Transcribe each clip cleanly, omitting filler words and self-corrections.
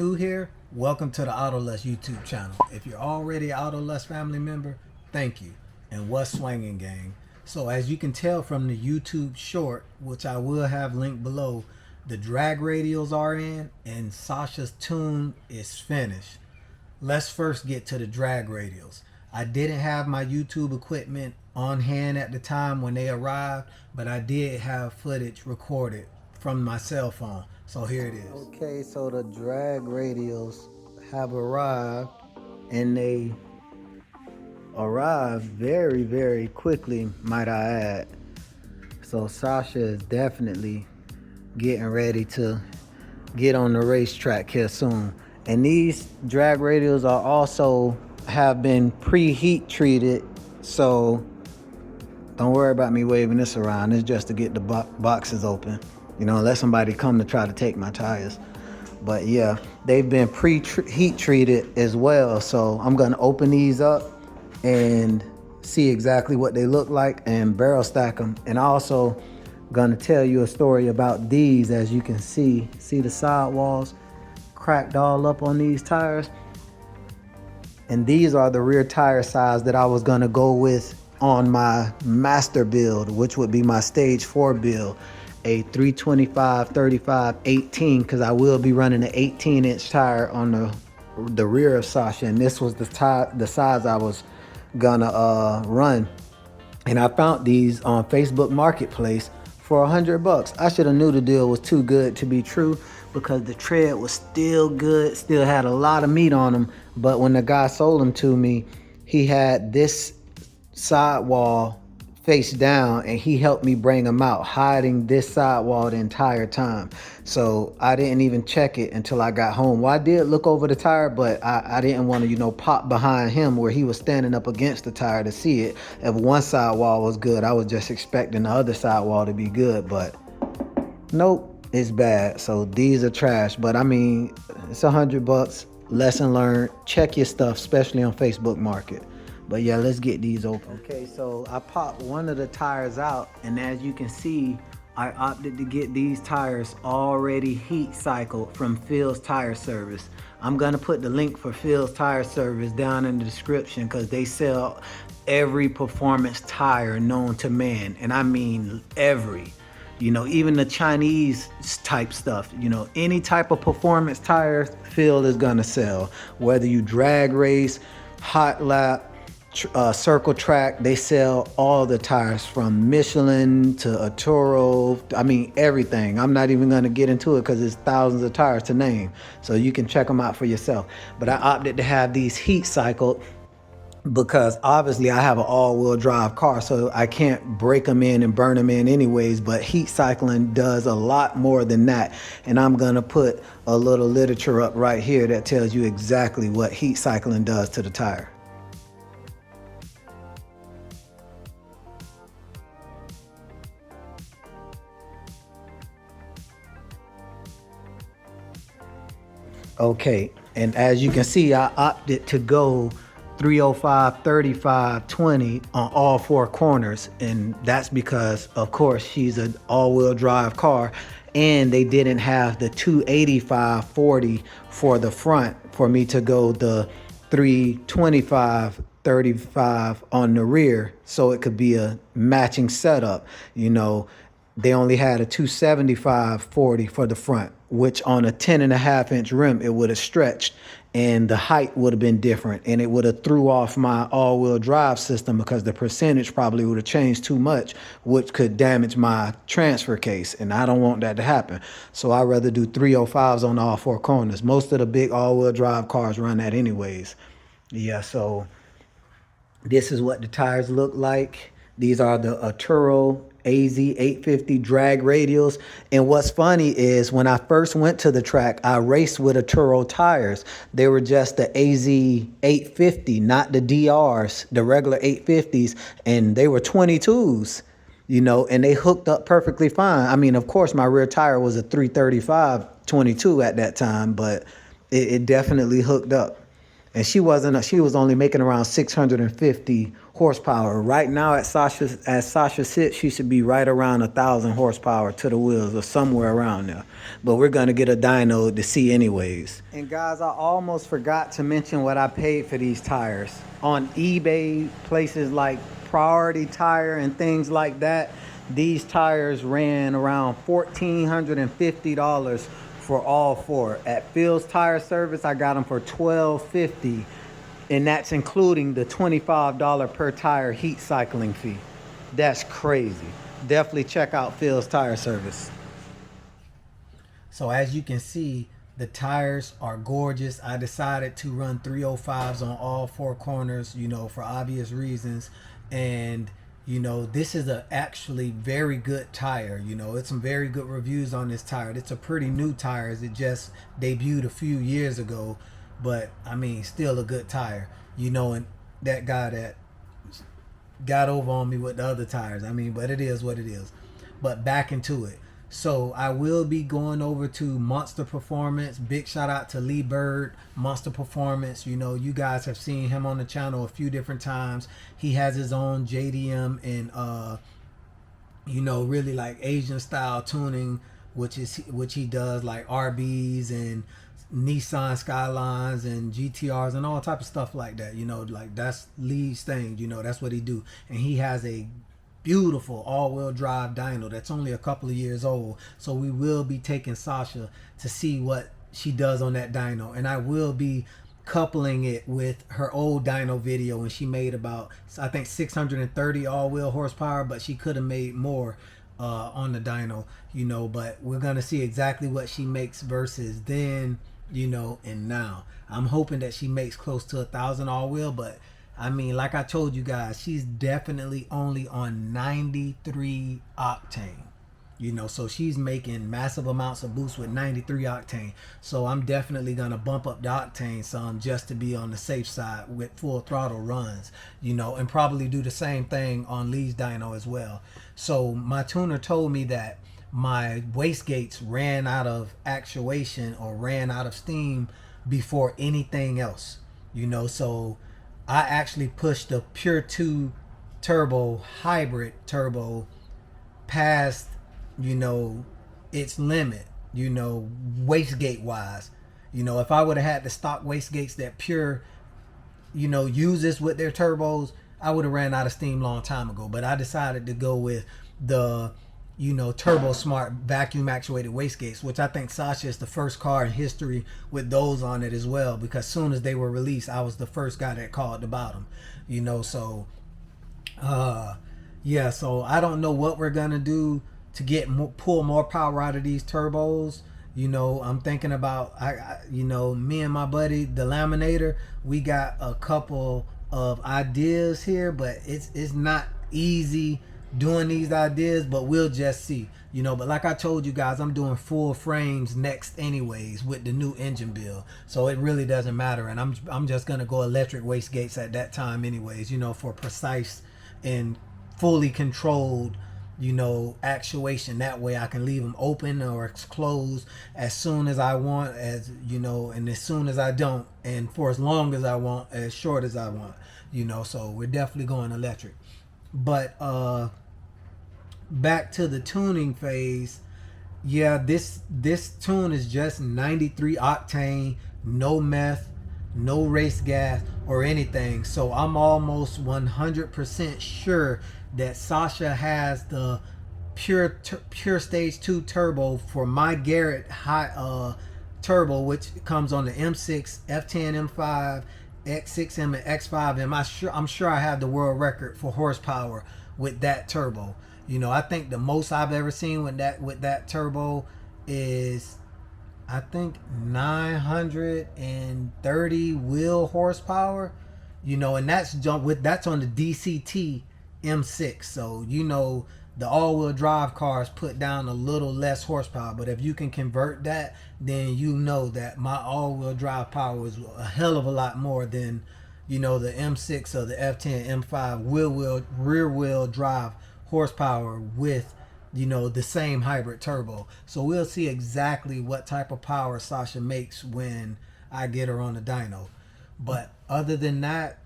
new here, welcome to the AutoLust YouTube channel. If you're already an AutoLust family member, thank you. And what's swinging, gang? So as you can tell from the YouTube short, which I will have linked below, the drag radials are in and Sasha's tune is finished. Let's first get to the drag radials. I didn't have my YouTube equipment on hand at the time when they arrived, but I did have footage recorded from my cell phone. So here it is. Okay, so the drag radials have arrived, and they arrived very, very quickly, might I add. So Sasha is definitely getting ready to get on the racetrack here soon. And these drag radials are also have been preheat treated, so don't worry about me waving this around. It's just to get the boxes open, you know, unless somebody come to try to take my tires. But yeah, they've been pre-heat treated as well, so I'm gonna open these up and see exactly what they look like and barrel stack them. And also gonna tell you a story about these. As you can see the sidewalls cracked all up on these tires, and these are the rear tire size that I was gonna go with on my master build, which would be my stage 4 build, a 325 35 18, because I will be running an 18-inch tire on the rear of Sasha, and this was the size I was gonna run. And I found these on Facebook Marketplace for $100. I should have knew the deal was too good to be true, because the tread was still good, still had a lot of meat on them. But when the guy sold them to me, he had this sidewall face down, and he helped me bring them out, hiding this sidewall the entire time. So I didn't even check it until I got home. Well, I did look over the tire, but I didn't want to, you know, pop behind him where he was standing up against the tire to see it. If one sidewall was good, I was just expecting the other sidewall to be good, but nope, it's bad. So these are trash, but I mean, it's $100. Lesson learned. Check your stuff, especially on Facebook Market. But yeah, let's get these open. Okay, so I popped one of the tires out, and as you can see, I opted to get these tires already heat cycled from Phil's Tire Service. I'm gonna put the link for Phil's Tire Service down in the description, because they sell every performance tire known to man, and I mean every. You know, even the Chinese type stuff, you know, any type of performance tires Phil is gonna sell. Whether you drag race, hot lap, circle track, they sell all the tires from Michelin to Arturo. I mean, everything. I'm not even gonna get into it because it's thousands of tires to name. So you can check them out for yourself. But I opted to have these heat cycled because obviously I have an all-wheel drive car, so I can't break them in and burn them in anyways. But heat cycling does a lot more than that, and I'm gonna put a little literature up right here that tells you exactly what heat cycling does to the tire. Okay, and as you can see, I opted to go 305 35 20 on all four corners, and that's because of course she's an all-wheel drive car, and they didn't have the 285 40 for the front for me to go the 325 35 on the rear, so it could be a matching setup. You know, they only had a 275 40 for the front, which on a 10.5-inch rim, it would have stretched, and the height would have been different, and it would have threw off my all-wheel drive system, because the percentage probably would have changed too much, which could damage my transfer case, and I don't want that to happen. So I'd rather do 305s on all four corners. Most of the big all-wheel drive cars run that anyways. Yeah, so this is what the tires look like. These are the Arturo AZ850 drag radials. And what's funny is when I first went to the track, I raced with Arturo tires. They were just the AZ850, not the DRs, the regular 850s. And they were 22s, you know, and they hooked up perfectly fine. I mean, of course, my rear tire was a 335 22 at that time, but it definitely hooked up. and she was only making around 650 horsepower. Right now at Sasha sits, she should be right around 1,000 horsepower to the wheels or somewhere around there. But we're gonna get a dyno to see anyways. And guys, I almost forgot to mention what I paid for these tires on eBay, places like Priority Tire and things like that. These tires ran around $1,450 for all four. At Phil's Tire Service, I got them for $1,250, and that's including the $25 per tire heat cycling fee. That's crazy. Definitely check out Phil's Tire Service. So as you can see, the tires are gorgeous. I decided to run 305s on all four corners, for obvious reasons. And this is a actually very good tire. It's some very good reviews on this tire. It's a pretty new tire. It just debuted a few years ago, but I mean, still a good tire. And that guy that got over on me with the other tires. I mean, but it is what it is. But back into it. So I will be going over to Monster Performance. Big shout out to Lee Bird, Monster Performance. You guys have seen him on the channel a few different times. He has his own JDM and really like Asian style tuning, which he does like RBs and Nissan Skylines and GTRs and all type of stuff like that. Like that's Lee's thing. That's what he do. And he has a beautiful all-wheel drive dyno that's only a couple of years old. So we will be taking Sasha to see what she does on that dyno, and I will be coupling it with her old dyno video, and she made about, I think, 630 all-wheel horsepower, but she could have made more on the dyno, but we're gonna see exactly what she makes versus then, and now. I'm hoping that she makes close to 1,000 all-wheel, but I mean, like I told you guys, she's definitely only on 93 octane. So she's making massive amounts of boost with 93 octane. So I'm definitely going to bump up the octane some just to be on the safe side with full throttle runs, and probably do the same thing on Lee's dyno as well. So my tuner told me that my wastegates ran out of actuation or ran out of steam before anything else, so I actually pushed the Pure 2 turbo hybrid turbo past, its limit, wastegate wise. If I would have had the stock wastegates that Pure, uses with their turbos, I would have ran out of steam long time ago. But I decided to go with the, Turbo Smart vacuum actuated wastegates, which I think Sasha is the first car in history with those on it as well, because soon as they were released, I was the first guy that called about them, so yeah, so I don't know what we're gonna do to pull more power out of these turbos. I'm thinking about, me and my buddy the laminator, we got a couple of ideas here, but it's not easy doing these ideas, but we'll just see, but like I told you guys, I'm doing full frames next anyways with the new engine build, so it really doesn't matter, and I'm just gonna go electric wastegates at that time anyways, for precise and fully controlled actuation. That way I can leave them open or closed as soon as I want, and as soon as I don't, and for as long as I want, as short as I want, so we're definitely going electric. But back to the tuning phase. Yeah, this tune is just 93 octane, no meth, no race gas or anything. So I'm almost 100% sure that Sasha has the pure stage 2 turbo for my Garrett high turbo, which comes on the M6, F10, M5, X6M and X5M. I'm sure I have the world record for horsepower with that turbo. I think the most I've ever seen with that turbo is, I think, 930 wheel horsepower. And that's on the DCT M6. So the all-wheel drive cars put down a little less horsepower, but if you can convert that, then that my all-wheel drive power is a hell of a lot more than the M6 or the F10 M5 rear-wheel drive horsepower with the same hybrid turbo. So we'll see exactly what type of power Sasha makes when I get her on the dyno. But other than that,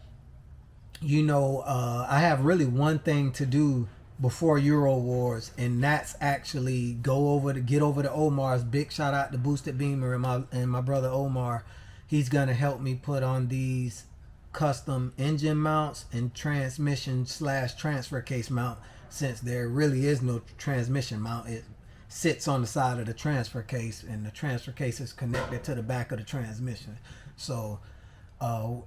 you know, I have really one thing to do before Euro Wars, and that's actually get over to Omar's. Big shout out to Boosted Beamer and my brother Omar. He's gonna help me put on these custom engine mounts and transmission / transfer case mount, since there really is no transmission mount. It sits on the side of the transfer case, and the transfer case is connected to the back of the transmission. So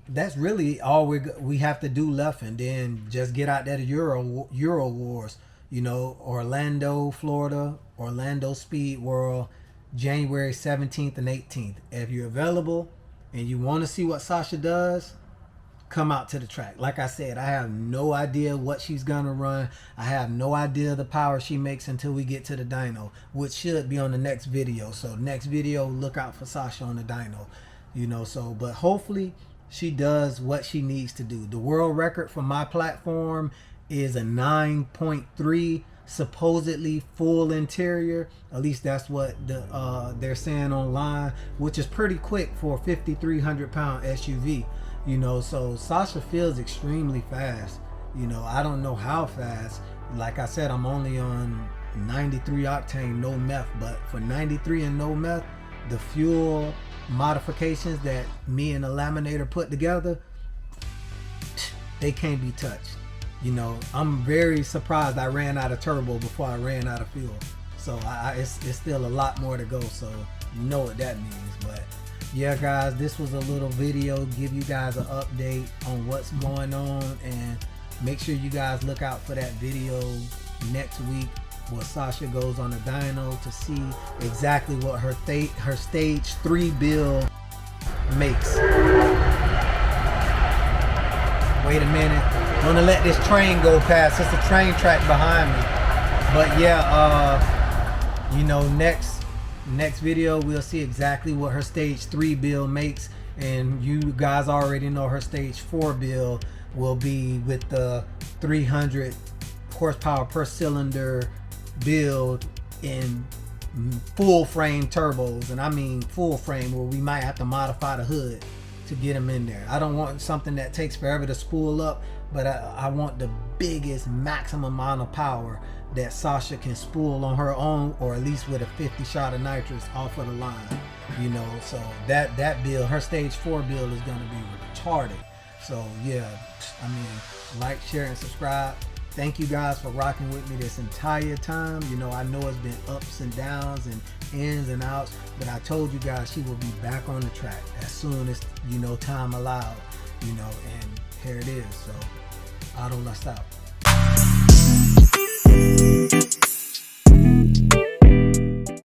that's really all we have to do left, and then just get out there to Euro Wars. You know, Orlando, Florida, Orlando Speed World, January 17th and 18th. If you're available and you want to see what Sasha does, come out to the track. Like I said, I have no idea what she's gonna run. I have no idea the power she makes until we get to the dyno, which should be on the next video. So next video, look out for Sasha on the dyno. You know, so, but hopefully she does what she needs to do. The world record for my platform is a 9.3, supposedly full interior. At least that's what they're saying online, which is pretty quick for a 5,300 pound SUV. You know, so Sasha feels extremely fast. You know, I don't know how fast. Like I said, I'm only on 93 octane, no meth, but for 93 and no meth, the fuel modifications that me and the laminator put together, they can't be touched. You know, I'm very surprised I ran out of turbo before I ran out of fuel. So it's still a lot more to go, so you know what that means. But yeah, guys, this was a little video, give you guys an update on what's going on, and make sure you guys look out for that video next week where Sasha goes on a dyno to see exactly what her stage 3 build makes. Wait a minute, I'm gonna let this train go past. It's a train track behind me. But yeah, you know, next video we'll see exactly what her stage 3 build makes, and you guys already know her stage 4 build will be with the 300 horsepower per cylinder build in full frame turbos, and I mean full frame, where we might have to modify the hood to get them in there. I don't want something that takes forever to spool up, but I want the biggest maximum amount of power that Sasha can spool on her own, or at least with a 50 shot of nitrous off of the line. You know, so that build, her stage 4 build, is going to be retarded. So yeah, I mean, like, share, and subscribe. Thank you guys for rocking with me this entire time. You know, I know it's been ups and downs and ins and outs, but I told you guys she will be back on the track as soon as, you know, time allowed. You know, and here it is. So AutoLust out.